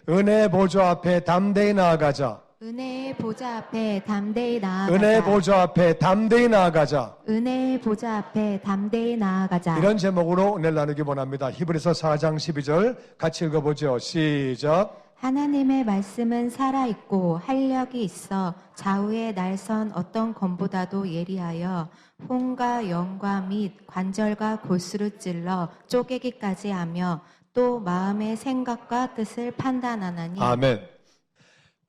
은혜의 보좌 앞에 담대히 나아가자. 은혜의 보좌 앞에 담대히 나아가자. 은혜의 보좌 앞에 담대히 나아가자. 은혜의 보좌 앞에 담대히 나아가자. 이런 제목으로 은혜를 나누기 원합니다. 히브리서 4장 12절 같이 읽어보죠. 시작. 하나님의 말씀은 살아있고 활력이 있어 좌우의 날선 어떤 검보다도 예리하여 혼과 영과 및 관절과 골수를 찔러 쪼개기까지 하며 또 마음의 생각과 뜻을 판단하나니. 아멘.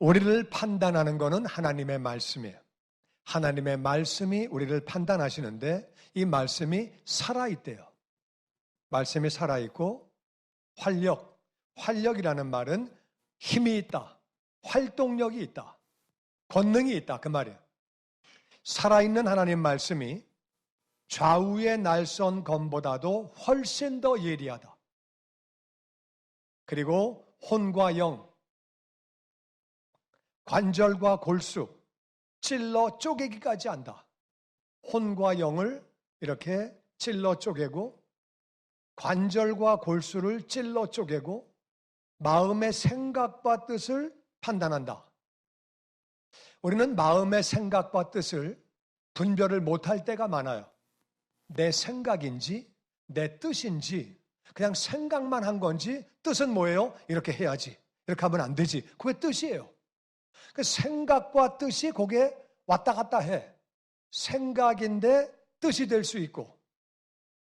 우리를 판단하는 것은 하나님의 말씀이에요. 하나님의 말씀이 우리를 판단하시는데 이 말씀이 살아있대요. 말씀이 살아있고 활력이라는 말은 힘이 있다, 활동력이 있다, 권능이 있다 그 말이에요. 살아있는 하나님 말씀이 좌우의 날선 검보다도 훨씬 더 예리하다. 그리고 혼과 영, 관절과 골수, 찔러 쪼개기까지 한다. 혼과 영을 이렇게 찔러 쪼개고 관절과 골수를 찔러 쪼개고 마음의 생각과 뜻을 판단한다. 우리는 마음의 생각과 뜻을 분별을 못할 때가 많아요. 내 생각인지 내 뜻인지 그냥 생각만 한 건지 뜻은 뭐예요? 이렇게 해야지. 이렇게 하면 안 되지. 그게 뜻이에요. 그 생각과 뜻이 거기에 왔다 갔다 해. 생각인데 뜻이 될 수 있고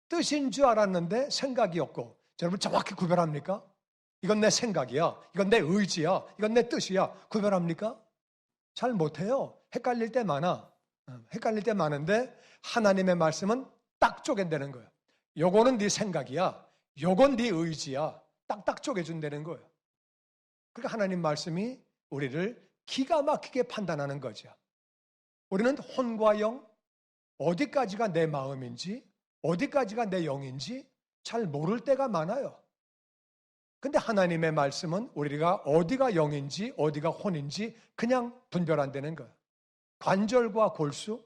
뜻인 줄 알았는데 생각이었고. 여러분 정확히 구별합니까? 이건 내 생각이야. 이건 내 의지야. 이건 내 뜻이야. 구별합니까? 잘 못해요. 헷갈릴 때 많아. 헷갈릴 때 많은데 하나님의 말씀은 딱 쪼갠다는 거예요. 요거는 네 생각이야. 요건 네 의지야. 딱딱 쪼개준다는 거예요. 그러니까 하나님 말씀이 우리를 기가 막히게 판단하는 거죠. 우리는 혼과 영, 어디까지가 내 마음인지 어디까지가 내 영인지 잘 모를 때가 많아요. 근데 하나님의 말씀은 우리가 어디가 영인지 어디가 혼인지 그냥 분별 안 되는 거예요. 관절과 골수,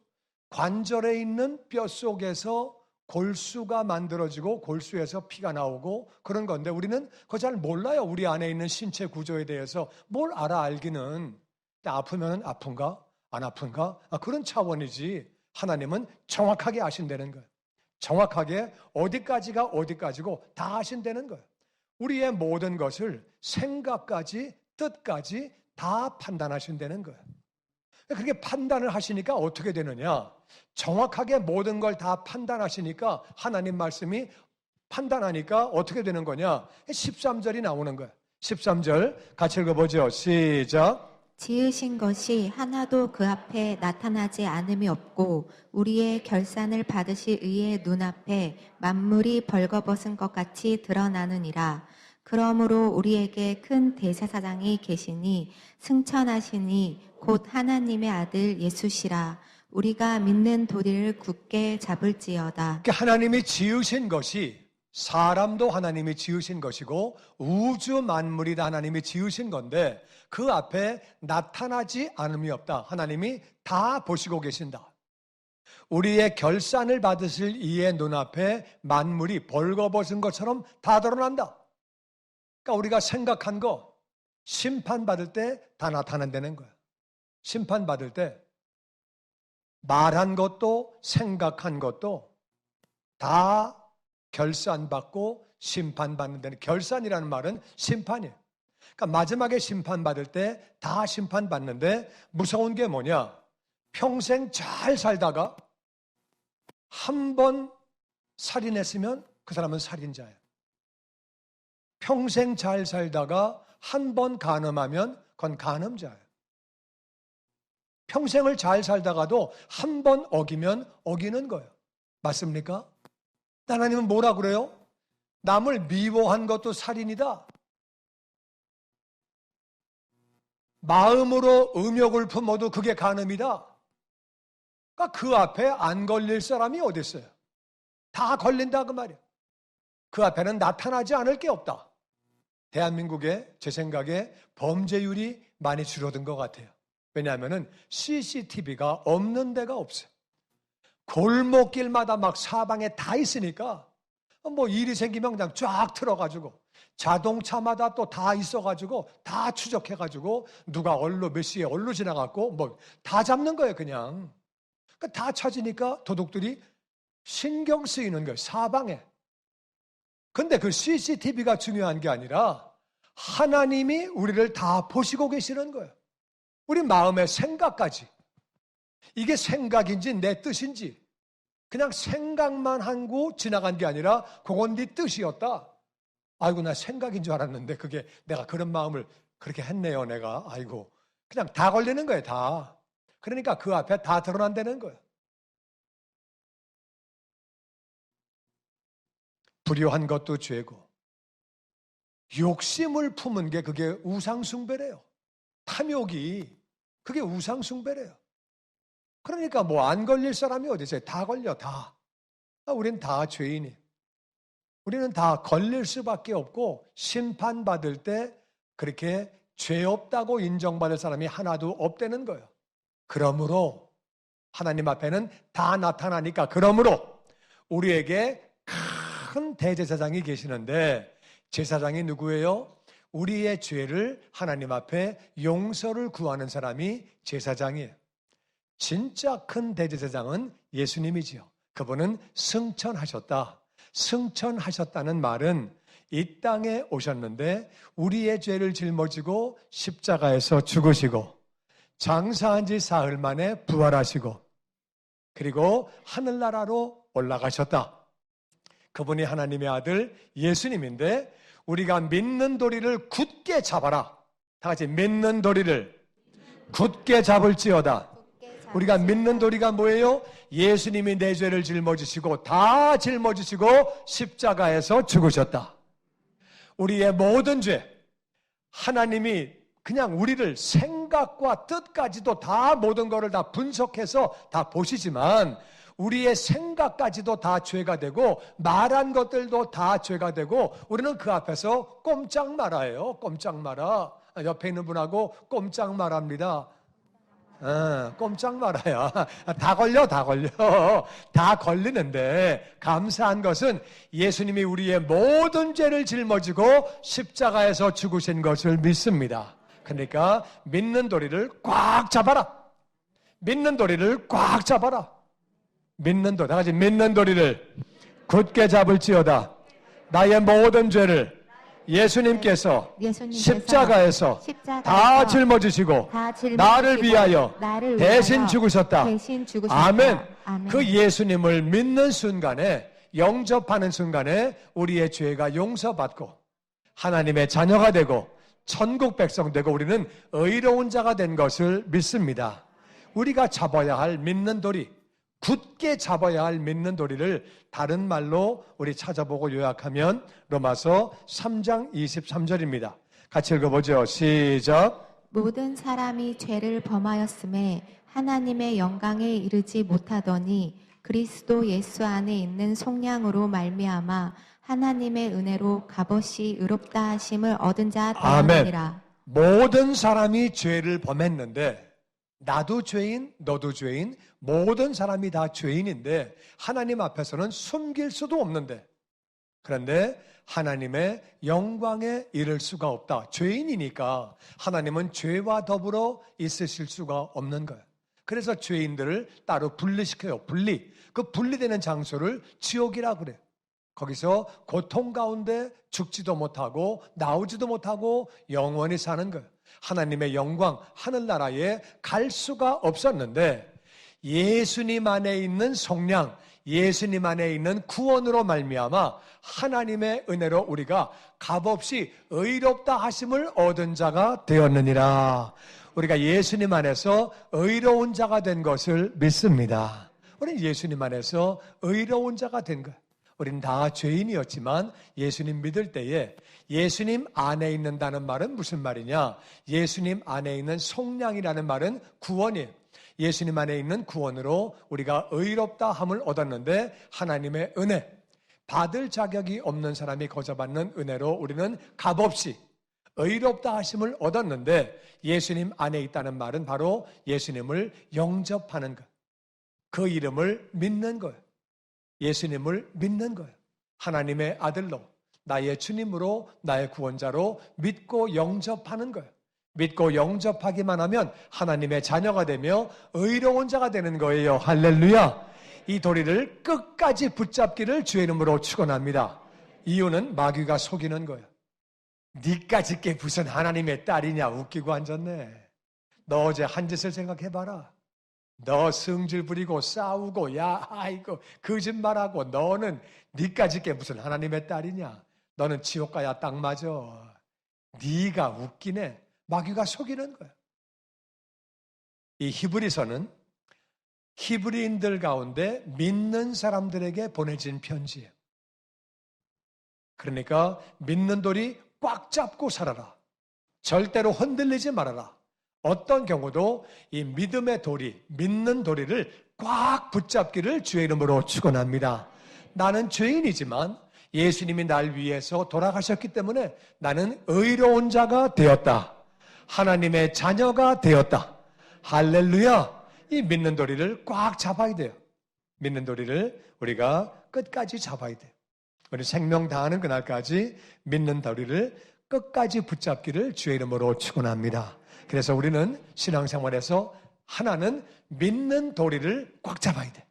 관절에 있는 뼈 속에서 골수가 만들어지고 골수에서 피가 나오고 그런 건데 우리는 그거 잘 몰라요. 우리 안에 있는 신체 구조에 대해서 뭘 알기는. 아프면 아픈가? 안 아픈가? 그런 차원이지. 하나님은 정확하게 아신다는 거예요. 정확하게 어디까지가 어디까지고 다 아신다는 거예요. 우리의 모든 것을 생각까지 뜻까지 다 판단하신다는 거예요. 그렇게 판단을 하시니까 어떻게 되느냐? 정확하게 모든 걸 다 판단하시니까 하나님 말씀이 판단하니까 어떻게 되는 거냐? 13절이 나오는 거예요. 13절 같이 읽어보죠. 시작. 지으신 것이 하나도 그 앞에 나타나지 않음이 없고 우리의 결산을 받으실 의의 눈앞에 만물이 벌거벗은 것 같이 드러나느니라. 그러므로 우리에게 큰 대제사장이 계시니 승천하시니 곧 하나님의 아들 예수시라. 우리가 믿는 도리를 굳게 잡을지어다. 그러니까 하나님이 지으신 것이 사람도 하나님이 지으신 것이고 우주 만물이 다 하나님이 지으신 건데 그 앞에 나타나지 않음이 없다. 하나님이 다 보시고 계신다. 우리의 결산을 받으실 이의 눈앞에 만물이 벌거벗은 것처럼 다 드러난다. 그러니까 우리가 생각한 거 심판받을 때 다 나타난다는 거야. 심판받을 때 말한 것도 생각한 것도 다 결산받고 심판받는 데는 결산이라는 말은 심판이에요. 그러니까 마지막에 심판받을 때 다 심판받는데 무서운 게 뭐냐? 평생 잘 살다가 한 번 살인했으면 그 사람은 살인자예요. 평생 잘 살다가 한 번 간음하면 그건 간음자예요. 평생을 잘 살다가도 한 번 어기면 어기는 거예요. 맞습니까? 하나님은 뭐라 그래요? 남을 미워한 것도 살인이다. 마음으로 음욕을 품어도 그게 간음이다. 그러니까 그 앞에 안 걸릴 사람이 어디 있어요? 다 걸린다 그 말이에요. 그 앞에는 나타나지 않을 게 없다. 대한민국에 제 생각에 범죄율이 많이 줄어든 것 같아요. 왜냐하면 CCTV가 없는 데가 없어요. 골목길마다 막 사방에 다 있으니까 뭐 일이 생기면 그냥 쫙 틀어가지고 자동차마다 또 다 있어가지고 다 추적해가지고 누가 어디로 몇 시에 어디로 지나갔고 뭐 다 잡는 거예요 그냥. 그러니까 다 찾으니까 도둑들이 신경 쓰이는 거예요 사방에. 근데 그 CCTV가 중요한 게 아니라 하나님이 우리를 다 보시고 계시는 거예요. 우리 마음의 생각까지. 이게 생각인지 내 뜻인지 그냥 생각만 하고 지나간 게 아니라 그건 네 뜻이었다. 아이고 나 생각인 줄 알았는데 그게 내가 그런 마음을 그렇게 했네요 내가. 아이고 그냥 다 걸리는 거예요 다. 그러니까 그 앞에 다 드러난다는 거예요. 불효한 것도 죄고 욕심을 품은 게 그게 우상숭배래요. 탐욕이 그게 우상숭배래요. 그러니까 뭐 안 걸릴 사람이 어디 있어요? 다 걸려 다. 우린 다 죄인이. 우리는 다 걸릴 수밖에 없고 심판받을 때 그렇게 죄 없다고 인정받을 사람이 하나도 없다는 거예요. 그러므로 하나님 앞에는 다 나타나니까 그러므로 우리에게 큰 대제사장이 계시는데 제사장이 누구예요? 우리의 죄를 하나님 앞에 용서를 구하는 사람이 제사장이에요. 진짜 큰 대제사장은 예수님이지요. 그분은 승천하셨다. 승천하셨다는 말은 이 땅에 오셨는데 우리의 죄를 짊어지고 십자가에서 죽으시고 장사한 지 사흘 만에 부활하시고 그리고 하늘나라로 올라가셨다. 그분이 하나님의 아들 예수님인데 우리가 믿는 도리를 굳게 잡아라. 다 같이 믿는 도리를 굳게 잡을지어다. 우리가 믿는 도리가 뭐예요? 예수님이 내 죄를 짊어지시고 다 짊어지시고 십자가에서 죽으셨다. 우리의 모든 죄 하나님이 그냥 우리를 생각과 뜻까지도 다 모든 것을 다 분석해서 다 보시지만 우리의 생각까지도 다 죄가 되고 말한 것들도 다 죄가 되고 우리는 그 앞에서 꼼짝 말아요. 꼼짝 말아. 옆에 있는 분하고 꼼짝 말합니다. 꼼짝 말아요. 다 걸려. 다 걸리는데 감사한 것은 예수님이 우리의 모든 죄를 жил머지고 십자가에서 죽으신 것을 믿습니다. 그러니까 믿는 도리를 꽉 잡아라. 믿는 도리를 꽉 잡아라. 믿는 도리, 다 같이 믿는 도리를 굳게 잡을지어다. 나의 모든 죄를 예수님께서 십자가에서 다 짊어지시고 나를 위하여 대신 죽으셨다. 아멘. 그 예수님을 믿는 순간에 영접하는 순간에 우리의 죄가 용서받고 하나님의 자녀가 되고 천국 백성 되고 우리는 의로운 자가 된 것을 믿습니다. 우리가 잡아야 할 믿는 도리, 굳게 잡아야 할 믿는 도리를 다른 말로 우리 찾아보고 요약하면 로마서 3장 23절입니다. 같이 읽어보죠. 시작. 모든 사람이 죄를 범하였음에 하나님의 영광에 이르지 못하더니 그리스도 예수 안에 있는 속량으로 말미암아 하나님의 은혜로 값없이 의롭다 하심을 얻은 자 되었느니라. 모든 사람이 죄를 범했는데 나도 죄인, 너도 죄인, 모든 사람이 다 죄인인데 하나님 앞에서는 숨길 수도 없는데 그런데 하나님의 영광에 이를 수가 없다. 죄인이니까 하나님은 죄와 더불어 있으실 수가 없는 거예요. 그래서 죄인들을 따로 분리시켜요. 그 분리되는 장소를 지옥이라고 그래요. 거기서 고통 가운데 죽지도 못하고 나오지도 못하고 영원히 사는 거예요. 하나님의 영광, 하늘나라에 갈 수가 없었는데 예수님 안에 있는 속량, 예수님 안에 있는 구원으로 말미암아 하나님의 은혜로 우리가 값없이 의롭다 하심을 얻은 자가 되었느니라. 우리가 예수님 안에서 의로운 자가 된 것을 믿습니다. 우리는 예수님 안에서 의로운 자가 된 거예요. 우리는 다 죄인이었지만 예수님 믿을 때에 예수님 안에 있는다는 말은 무슨 말이냐? 예수님 안에 있는 속량이라는 말은 구원이에요. 예수님 안에 있는 구원으로 우리가 의롭다 함을 얻었는데 하나님의 은혜, 받을 자격이 없는 사람이 거저받는 은혜로 우리는 값없이 의롭다 하심을 얻었는데 예수님 안에 있다는 말은 바로 예수님을 영접하는 것, 그 이름을 믿는 거예요. 예수님을 믿는 거예요. 하나님의 아들로 나의 주님으로 나의 구원자로 믿고 영접하는 거예요. 믿고 영접하기만 하면 하나님의 자녀가 되며 의로운 자가 되는 거예요. 할렐루야. 이 도리를 끝까지 붙잡기를 주의 이름으로 축원합니다. 이유는 마귀가 속이는 거예요. 니까 짓게 무슨 하나님의 딸이냐, 웃기고 앉았네. 너 어제 한 짓을 생각해봐라. 너 성질 부리고 싸우고 야 아이고 거짓말하고 너는 니까 짓게 무슨 하나님의 딸이냐. 너는 지옥 가야 딱 맞아. 네가 웃기네. 마귀가 속이는 거야. 이 히브리서는 히브리인들 가운데 믿는 사람들에게 보내진 편지예요. 그러니까 믿는 돌이 꽉 잡고 살아라. 절대로 흔들리지 말아라. 어떤 경우도 이 믿음의 도리, 믿는 도리를 꽉 붙잡기를 주의 이름으로 축원합니다. 나는 죄인이지만 예수님이 날 위해서 돌아가셨기 때문에 나는 의로운 자가 되었다. 하나님의 자녀가 되었다. 할렐루야. 이 믿는 도리를 꽉 잡아야 돼요. 믿는 도리를 우리가 끝까지 잡아야 돼요. 우리 생명 다하는 그날까지 믿는 도리를 끝까지 붙잡기를 주의 이름으로 축원합니다. 그래서 우리는 신앙생활에서 하나는 믿는 도리를 꽉 잡아야 돼.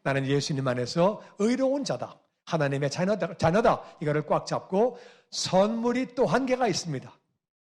나는 예수님 안에서 의로운 자다. 하나님의 자녀다. 이거를 꽉 잡고 선물이 또 한 개가 있습니다.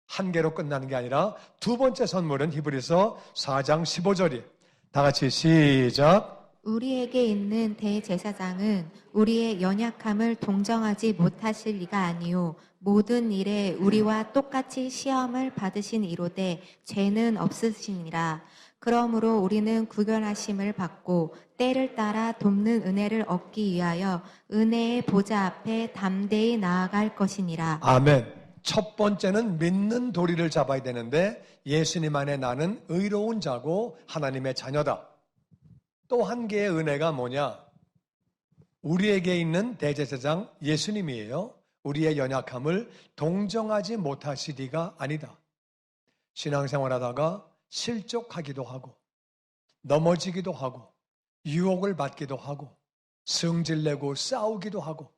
한 개로 끝나는 게 아니라 두 번째 선물은 히브리서 4장 15절이에요. 다 같이 시작. 우리에게 있는 대제사장은 우리의 연약함을 동정하지 못하실 리가 아니요 모든 일에 우리와 똑같이 시험을 받으신 이로되 죄는 없으시니라. 그러므로 우리는 구별하심을 받고 때를 따라 돕는 은혜를 얻기 위하여 은혜의 보좌 앞에 담대히 나아갈 것이니라. 아멘. 첫 번째는 믿는 도리를 잡아야 되는데 예수님 안에 나는 의로운 자고 하나님의 자녀다. 또 한 개의 은혜가 뭐냐? 우리에게 있는 대제사장 예수님이에요. 우리의 연약함을 동정하지 못하시리가 아니다. 신앙생활하다가 실족하기도 하고 넘어지기도 하고 유혹을 받기도 하고 성질내고 싸우기도 하고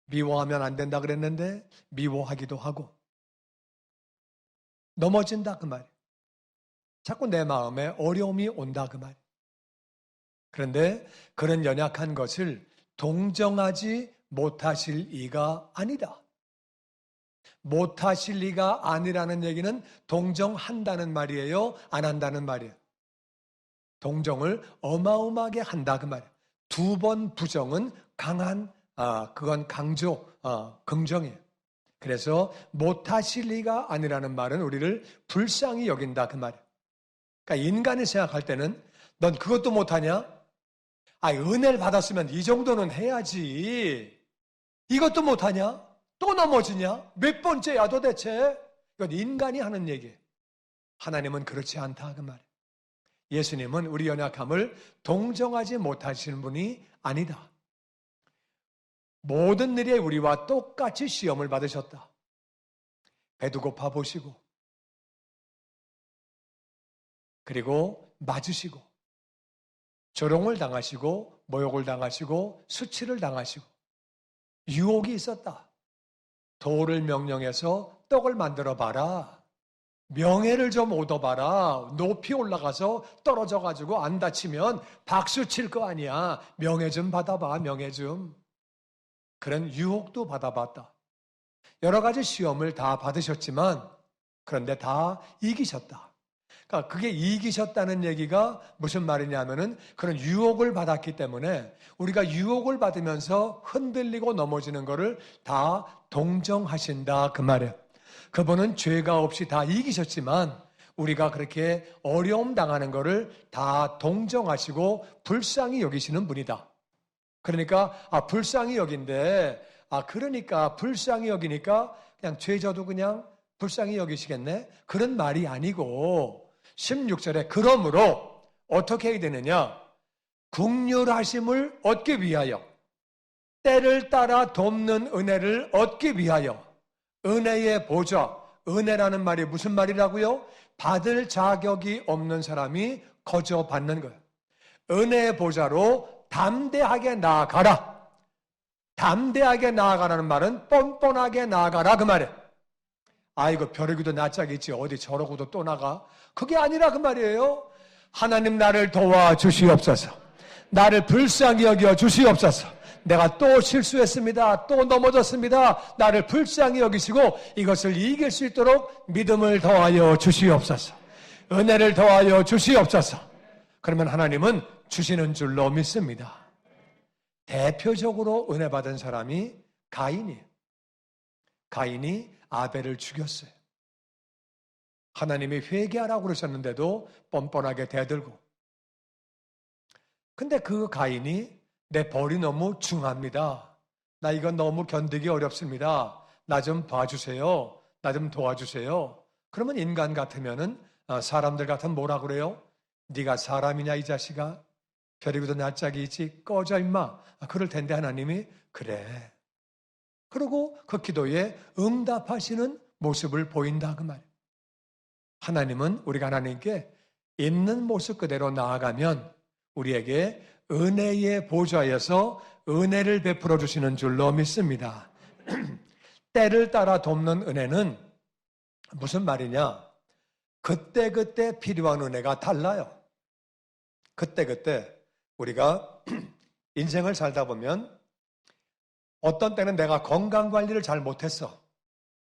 미워하면 안 된다 그랬는데 미워하기도 하고 넘어진다 그 말이에요. 자꾸 내 마음에 어려움이 온다 그 말이에요. 그런데 그런 연약한 것을 동정하지 못하실 이가 아니다. 못하실 이가 아니라는 얘기는 동정한다는 말이에요? 안 한다는 말이에요? 동정을 어마어마하게 한다 그 말이에요. 두 번 부정은 강한 그건 강조, 긍정이에요. 그래서 못하실 리가 아니라는 말은 우리를 불쌍히 여긴다 그 말이에요. 그러니까 인간이 생각할 때는 넌 그것도 못하냐? 은혜를 받았으면 이 정도는 해야지. 이것도 못하냐? 또 넘어지냐? 몇 번째야 도대체? 이건 인간이 하는 얘기예요. 하나님은 그렇지 않다 그 말이에요. 예수님은 우리 연약함을 동정하지 못하시는 분이 아니다. 모든 일에 우리와 똑같이 시험을 받으셨다. 배도 고파 보시고 그리고 맞으시고 조롱을 당하시고 모욕을 당하시고 수치를 당하시고 유혹이 있었다. 돌을 명령해서 떡을 만들어 봐라. 명예를 좀 얻어봐라. 높이 올라가서 떨어져가지고 안 다치면 박수 칠 거 아니야. 명예 좀 받아봐. 명예 좀. 그런 유혹도 받아봤다. 여러 가지 시험을 다 받으셨지만 그런데 다 이기셨다. 그러니까 그게 이기셨다는 얘기가 무슨 말이냐면은 그런 유혹을 받았기 때문에 우리가 유혹을 받으면서 흔들리고 넘어지는 거를 다 동정하신다 그 말이에요. 그분은 죄가 없이 다 이기셨지만 우리가 그렇게 어려움 당하는 거를 다 동정하시고 불쌍히 여기시는 분이다. 그러니까 불쌍히 여긴데 그러니까 불쌍히 여기니까 그냥 죄져도 그냥 불쌍히 여기시겠네? 그런 말이 아니고 16절에 그러므로 어떻게 해야 되느냐? 긍휼하심을 얻기 위하여 때를 따라 돕는 은혜를 얻기 위하여 은혜의 보좌, 은혜라는 말이 무슨 말이라고요? 받을 자격이 없는 사람이 거저 받는 거예요. 은혜의 보좌로 담대하게 나아가라. 담대하게 나아가라는 말은 뻔뻔하게 나아가라 그 말이에요. 아이고 벼르기도 낯짝이지 어디 저러고도 또 나가. 그게 아니라 그 말이에요. 하나님 나를 도와주시옵소서. 나를 불쌍히 여겨 주시옵소서. 내가 또 실수했습니다. 또 넘어졌습니다. 나를 불쌍히 여기시고 이것을 이길 수 있도록 믿음을 더하여 주시옵소서. 은혜를 더하여 주시옵소서. 그러면 하나님은 주시는 줄로 믿습니다. 대표적으로 은혜 받은 사람이 가인이에요. 가인이 아벨을 죽였어요. 하나님이 회개하라고 그러셨는데도 뻔뻔하게 대들고. 근데 그 가인이 내 벌이 너무 중합니다. 나 이건 너무 견디기 어렵습니다. 나 좀 봐주세요. 나 좀 도와주세요. 그러면 인간 같으면은 사람들 같으면 뭐라 그래요? 네가 사람이냐 이 자식아? 벼리고도 낯짝이지 꺼져 임마. 그럴 텐데 하나님이 그래. 그리고 그 기도에 응답하시는 모습을 보인다 그 말이에요. 하나님은 우리가 하나님께 있는 모습 그대로 나아가면 우리에게 은혜의 보좌에서 은혜를 베풀어 주시는 줄로 믿습니다. 때를 따라 돕는 은혜는 무슨 말이냐? 그때그때 필요한 은혜가 달라요. 그때그때 우리가 인생을 살다 보면 어떤 때는 내가 건강관리를 잘 못했어.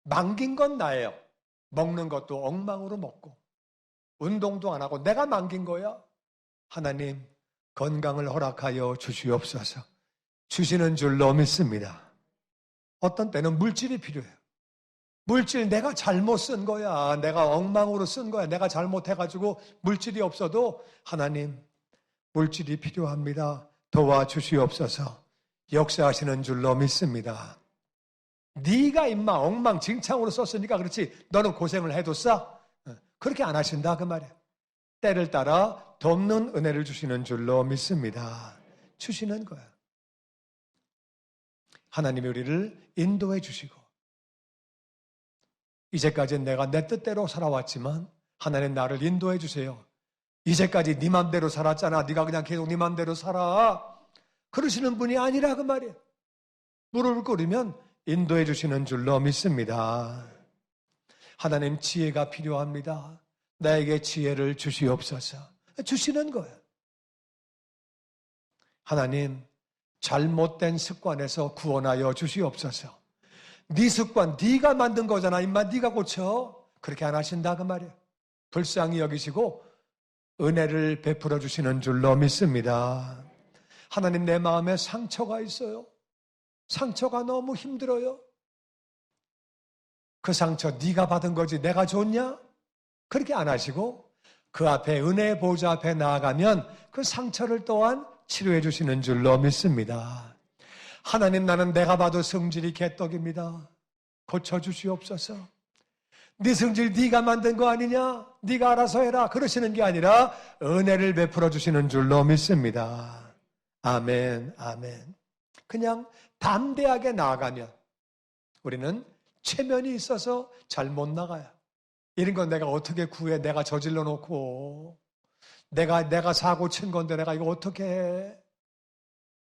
망긴 건 나예요. 먹는 것도 엉망으로 먹고 운동도 안 하고 내가 망긴 거야. 하나님 건강을 허락하여 주시옵소서. 주시는 줄로 믿습니다. 어떤 때는 물질이 필요해요. 물질 내가 잘못 쓴 거야. 내가 엉망으로 쓴 거야. 내가 잘못해가지고 물질이 없어도 하나님 물질이 필요합니다. 도와주시옵소서. 역사하시는 줄로 믿습니다. 네가 임마 엉망진창으로 썼으니까 그렇지 너는 고생을 해뒀어? 그렇게 안 하신다 그 말이에요. 때를 따라 돕는 은혜를 주시는 줄로 믿습니다. 주시는 거야. 하나님이 우리를 인도해 주시고 이제까지 내가 내 뜻대로 살아왔지만 하나님 나를 인도해 주세요. 이제까지 네 맘대로 살았잖아. 네가 그냥 계속 네 맘대로 살아. 그러시는 분이 아니라 그 말이에요. 무릎을 꿇으면 인도해 주시는 줄로 믿습니다. 하나님 지혜가 필요합니다. 나에게 지혜를 주시옵소서. 주시는 거예요. 하나님 잘못된 습관에서 구원하여 주시옵소서. 네 습관 네가 만든 거잖아. 임마 네가 고쳐. 그렇게 안 하신다 그 말이에요. 불쌍히 여기시고 은혜를 베풀어 주시는 줄로 믿습니다. 하나님 내 마음에 상처가 있어요. 상처가 너무 힘들어요. 그 상처 네가 받은 거지 내가 줬냐? 그렇게 안 하시고 그 앞에 은혜의 보좌 앞에 나아가면 그 상처를 또한 치료해 주시는 줄로 믿습니다. 하나님 나는 내가 봐도 성질이 개떡입니다. 고쳐주시옵소서. 네 성질 네가 만든 거 아니냐? 네가 알아서 해라. 그러시는 게 아니라 은혜를 베풀어 주시는 줄로 믿습니다. 아멘, 아멘. 그냥 담대하게 나아가면 우리는 체면이 있어서 잘 못 나가요. 이런 건 내가 어떻게 구해? 내가 저질러 놓고 내가 사고 친 건데 내가 이거 어떻게 해?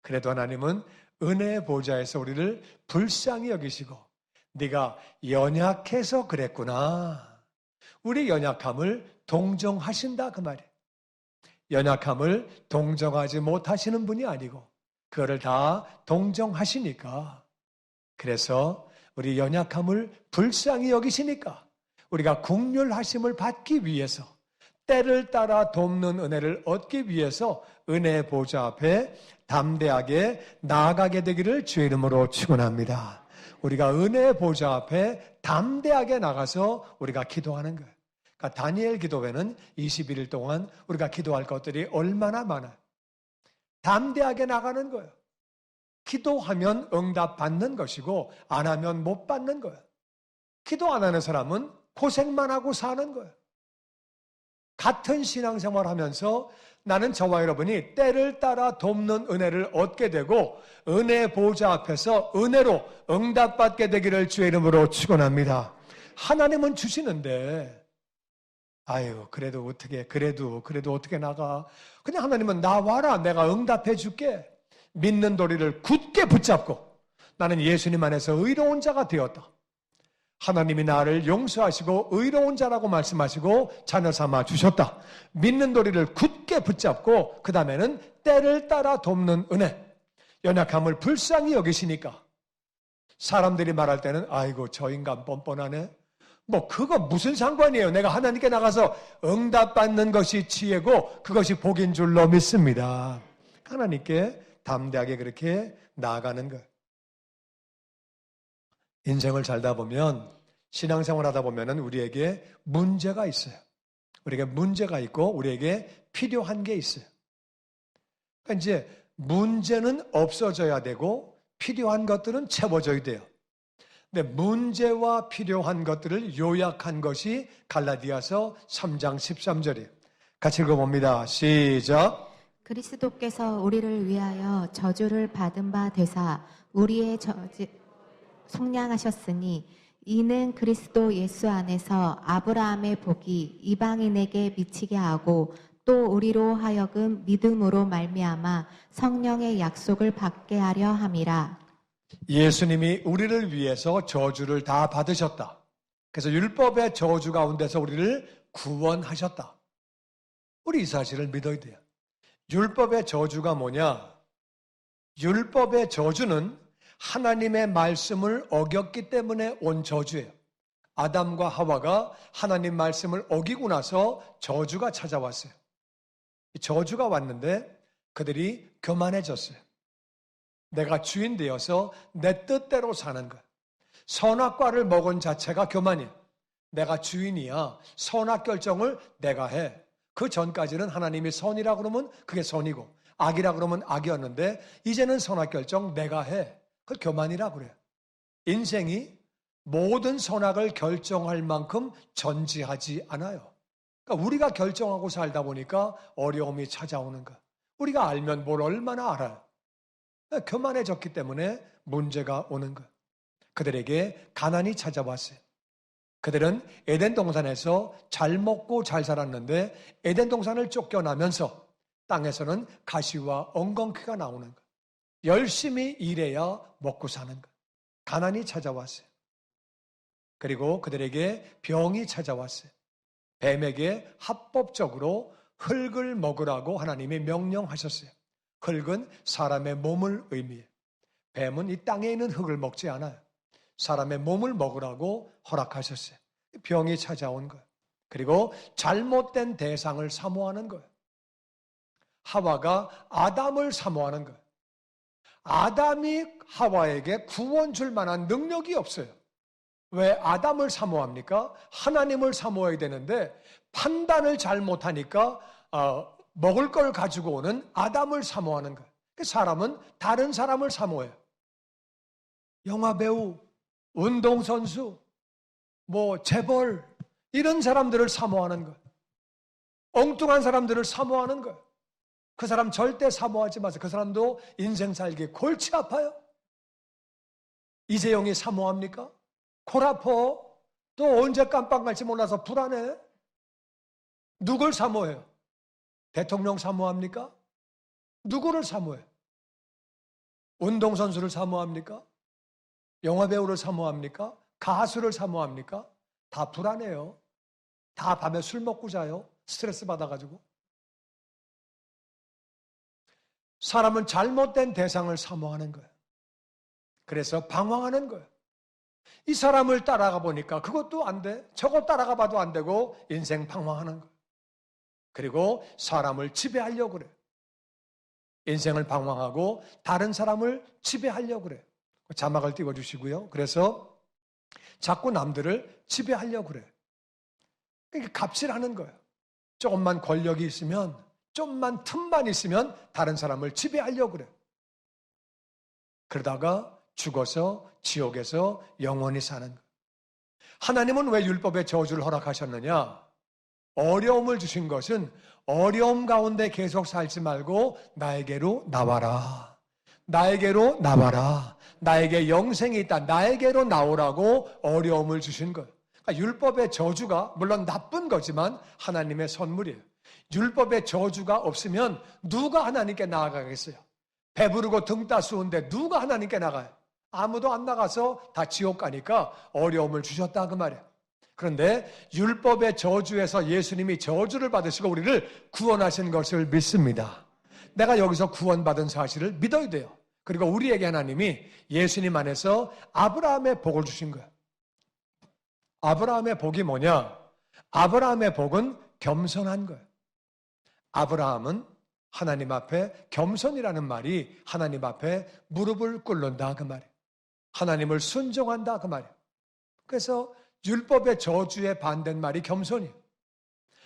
그래도 하나님은 은혜의 보좌에서 우리를 불쌍히 여기시고 네가 연약해서 그랬구나. 우리 연약함을 동정하신다 그 말이에요. 연약함을 동정하지 못하시는 분이 아니고 그거를 다 동정하시니까 그래서 우리 연약함을 불쌍히 여기시니까 우리가 긍휼하심을 받기 위해서 때를 따라 돕는 은혜를 얻기 위해서 은혜의 보좌 앞에 담대하게 나아가게 되기를 주의 이름으로 축원합니다. 우리가 은혜의 보좌 앞에 담대하게 나가서 우리가 기도하는 거예요. 그러니까 다니엘 기도회는 21일 동안 우리가 기도할 것들이 얼마나 많아요. 담대하게 나가는 거예요. 기도하면 응답 받는 것이고 안 하면 못 받는 거예요. 기도 안 하는 사람은 고생만 하고 사는 거예요. 같은 신앙생활 하면서 나는 저와 여러분이 때를 따라 돕는 은혜를 얻게 되고 은혜의 보좌 앞에서 은혜로 응답받게 되기를 주의 이름으로 축원합니다. 하나님은 주시는데 아유 그래도 어떻게 나가. 그냥 하나님은 나와라 내가 응답해 줄게. 믿는 도리를 굳게 붙잡고 나는 예수님 안에서 의로운 자가 되었다. 하나님이 나를 용서하시고 의로운 자라고 말씀하시고 자녀 삼아 주셨다. 믿는 도리를 굳게 붙잡고 그 다음에는 때를 따라 돕는 은혜. 연약함을 불쌍히 여기시니까 사람들이 말할 때는 아이고 저 인간 뻔뻔하네. 뭐 그거 무슨 상관이에요. 내가 하나님께 나가서 응답받는 것이 지혜고 그것이 복인 줄로 믿습니다. 하나님께 담대하게 그렇게 나아가는 거예요. 인생을 살다 보면 신앙생활 하다 보면 우리에게 문제가 있어요. 우리에게 문제가 있고 우리에게 필요한 게 있어요. 그러니까 이제 문제는 없어져야 되고 필요한 것들은 채워져야 돼요. 근데 문제와 필요한 것들을 요약한 것이 갈라디아서 3장 13절이에요. 같이 읽어봅니다. 시작. 그리스도께서 우리를 위하여 저주를 받은 바 되사 우리의 속량하셨으니 이는 그리스도 예수 안에서 아브라함의 복이 이방인에게 미치게 하고 또 우리로 하여금 믿음으로 말미암아 성령의 약속을 받게 하려 함이라. 예수님이 우리를 위해서 저주를 다 받으셨다. 그래서 율법의 저주 가운데서 우리를 구원하셨다. 우리 이 사실을 믿어야 돼요. 율법의 저주가 뭐냐? 율법의 저주는 하나님의 말씀을 어겼기 때문에 온 저주예요. 아담과 하와가 하나님 말씀을 어기고 나서 저주가 찾아왔어요. 저주가 왔는데 그들이 교만해졌어요. 내가 주인 되어서 내 뜻대로 사는 거예요. 선악과를 먹은 자체가 교만이에요. 내가 주인이야. 선악 결정을 내가 해. 그 전까지는 하나님이 선이라 그러면 그게 선이고 악이라 그러면 악이었는데 이제는 선악 결정 내가 해. 그걸 교만이라 그래요. 인생이 모든 선악을 결정할 만큼 전지하지 않아요. 그러니까 우리가 결정하고 살다 보니까 어려움이 찾아오는 거예요. 우리가 알면 뭘 얼마나 알아요. 교만해졌기 때문에 문제가 오는 거예요. 그들에게 가난이 찾아왔어요. 그들은 에덴 동산에서 잘 먹고 잘 살았는데 에덴 동산을 쫓겨나면서 땅에서는 가시와 엉겅퀴가 나오는 거예요. 열심히 일해야 먹고 사는 거예요. 가난이 찾아왔어요. 그리고 그들에게 병이 찾아왔어요. 뱀에게 합법적으로 흙을 먹으라고 하나님이 명령하셨어요. 흙은 사람의 몸을 의미해요. 뱀은 이 땅에 있는 흙을 먹지 않아요. 사람의 몸을 먹으라고 허락하셨어요. 병이 찾아온 거예요. 그리고 잘못된 대상을 사모하는 거예요. 하와가 아담을 사모하는 거예요. 아담이 하와에게 구원 줄 만한 능력이 없어요. 왜 아담을 사모합니까? 하나님을 사모해야 되는데 판단을 잘못하니까 먹을 걸 가지고 오는 아담을 사모하는 거예요. 사람은 다른 사람을 사모해요. 영화배우, 운동선수, 재벌 이런 사람들을 사모하는 거예요. 엉뚱한 사람들을 사모하는 거예요. 그 사람 절대 사모하지 마세요. 그 사람도 인생 살기 골치 아파요. 이재용이 사모합니까? 골 아파. 또 언제 깜빵 갈지 몰라서 불안해. 누굴 사모해요? 대통령 사모합니까? 누구를 사모해요? 운동선수를 사모합니까? 영화배우를 사모합니까? 가수를 사모합니까? 다 불안해요. 다 밤에 술 먹고 자요. 스트레스 받아가지고. 사람은 잘못된 대상을 사모하는 거예요. 그래서 방황하는 거예요. 이 사람을 따라가 보니까 그것도 안 돼. 저거 따라가 봐도 안 되고 인생 방황하는 거예요. 그리고 사람을 지배하려고 그래요. 인생을 방황하고 다른 사람을 지배하려고 그래요. 자막을 띄워주시고요. 그래서 자꾸 남들을 지배하려고 그래요. 그러니까 갑질하는 거예요. 조금만 권력이 있으면, 좀만 틈만 있으면 다른 사람을 지배하려고 그래요. 그러다가 죽어서 지옥에서 영원히 사는 거예요. 하나님은 왜 율법의 저주를 허락하셨느냐? 어려움을 주신 것은 어려움 가운데 계속 살지 말고 나에게로 나와라. 나에게로 나와라. 나에게 영생이 있다. 나에게로 나오라고 어려움을 주신 거예요. 그러니까 율법의 저주가 물론 나쁜 거지만 하나님의 선물이에요. 율법의 저주가 없으면 누가 하나님께 나아가겠어요? 배부르고 등 따스운데 누가 하나님께 나가요? 아무도 안 나가서 다 지옥 가니까 어려움을 주셨다 그 말이에요. 그런데 율법의 저주에서 예수님이 저주를 받으시고 우리를 구원하신 것을 믿습니다. 내가 여기서 구원받은 사실을 믿어야 돼요. 그리고 우리에게 하나님이 예수님 안에서 아브라함의 복을 주신 거예요. 아브라함의 복이 뭐냐? 아브라함의 복은 겸손한 거예요. 아브라함은 하나님 앞에 겸손이라는 말이 하나님 앞에 무릎을 꿇는다 그 말이에요. 하나님을 순종한다 그 말이에요. 그래서 율법의 저주에 반대말이 겸손이에요.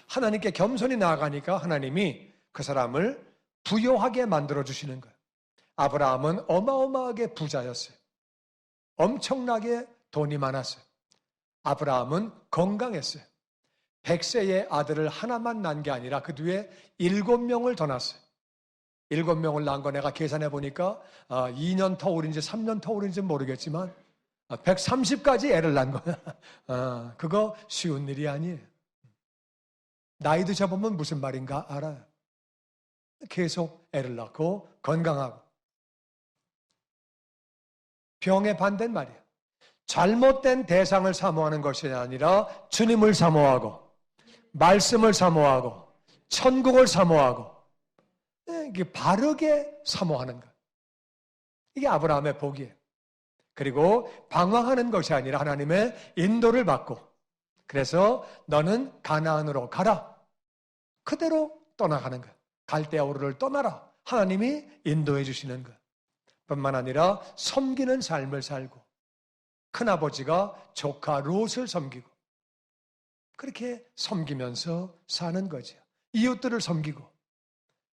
하나님께 겸손히 나아가니까 하나님이 그 사람을 부요하게 만들어주시는 거예요. 아브라함은 어마어마하게 부자였어요. 엄청나게 돈이 많았어요. 아브라함은 건강했어요. 100세의 아들을 하나만 낳은 게 아니라 그 뒤에 7명을 더 낳았어요. 7명을 낳은 거 내가 계산해 보니까 2년 터울인지 3년 터울인지 모르겠지만 130까지 애를 낳은 거야. 그거 쉬운 일이 아니에요. 나이 드셔보면 무슨 말인가 알아요. 계속 애를 낳고 건강하고. 병의 반대는 말이에요. 잘못된 대상을 사모하는 것이 아니라 주님을 사모하고 말씀을 사모하고 천국을 사모하고 이게 바르게 사모하는 것. 이게 아브라함의 복이에요. 그리고 방황하는 것이 아니라 하나님의 인도를 받고 그래서 너는 가나안으로 가라. 그대로 떠나가는 거예요. 갈대아우르를 떠나라. 하나님이 인도해 주시는 거예요. 뿐만 아니라 섬기는 삶을 살고 큰아버지가 조카 롯을 섬기고 그렇게 섬기면서 사는 거죠. 이웃들을 섬기고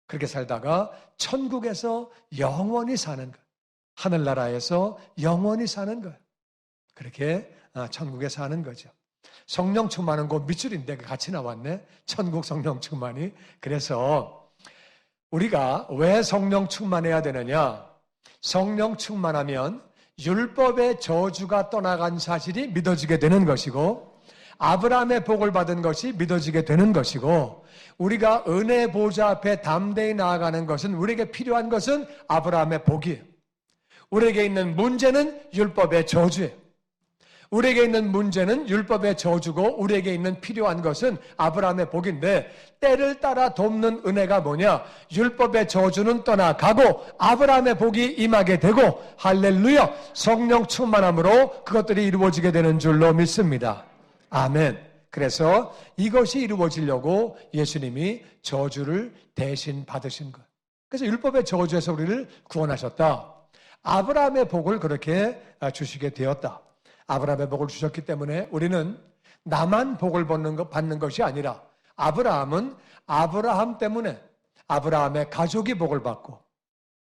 그렇게 살다가 천국에서 영원히 사는 거예요. 하늘나라에서 영원히 사는 거예요. 그렇게 천국에 사는 거죠. 성령 충만은 곧 밑줄인데 같이 나왔네. 천국 성령 충만이. 그래서 우리가 왜 성령 충만해야 되느냐? 성령 충만하면 율법의 저주가 떠나간 사실이 믿어지게 되는 것이고 아브라함의 복을 받은 것이 믿어지게 되는 것이고 우리가 은혜의 보좌 앞에 담대히 나아가는 것은 우리에게 필요한 것은 아브라함의 복이에요. 우리에게 있는 문제는 율법의 저주예요. 우리에게 있는 문제는 율법의 저주고 우리에게 있는 필요한 것은 아브라함의 복인데 때를 따라 돕는 은혜가 뭐냐? 율법의 저주는 떠나가고 아브라함의 복이 임하게 되고 할렐루야! 성령 충만함으로 그것들이 이루어지게 되는 줄로 믿습니다. 아멘. 그래서 이것이 이루어지려고 예수님이 저주를 대신 받으신 것. 그래서 율법의 저주에서 우리를 구원하셨다. 아브라함의 복을 그렇게 주시게 되었다. 아브라함의 복을 주셨기 때문에 우리는 나만 복을 받는 것이 아니라 아브라함은 아브라함 때문에 아브라함의 가족이 복을 받고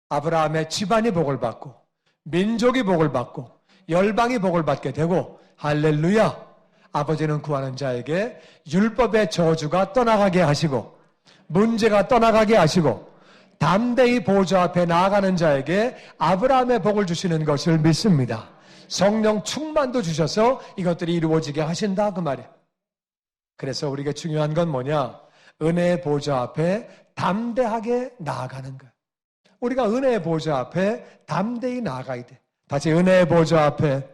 아브라함의 집안이 복을 받고 민족이 복을 받고 열방이 복을 받게 되고 할렐루야! 아버지는 구하는 자에게 율법의 저주가 떠나가게 하시고 문제가 떠나가게 하시고 담대히 보좌 앞에 나아가는 자에게 아브라함의 복을 주시는 것을 믿습니다. 성령 충만도 주셔서 이것들이 이루어지게 하신다 그 말이에요. 그래서 우리에게 중요한 건 뭐냐? 은혜의 보좌 앞에 담대하게 나아가는 거예요. 우리가 은혜의 보좌 앞에 담대히 나아가야 돼. 다시 은혜의 보좌 앞에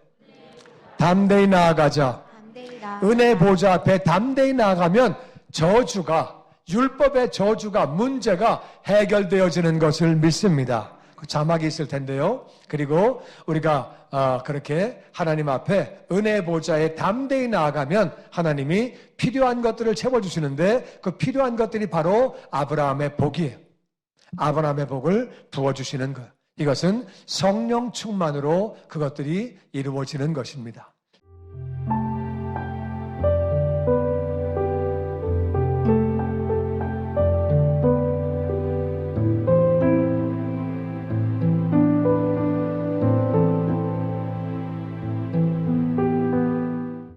담대히 나아가자. 은혜의 보좌 앞에 담대히 나아가면 저주가 율법의 저주가 문제가 해결되어지는 것을 믿습니다. 그 자막이 있을 텐데요. 그리고 우리가 그렇게 하나님 앞에 은혜의 보좌에 담대히 나아가면 하나님이 필요한 것들을 채워주시는데 그 필요한 것들이 바로 아브라함의 복이에요. 아브라함의 복을 부어주시는 것. 이것은 성령 충만으로 그것들이 이루어지는 것입니다.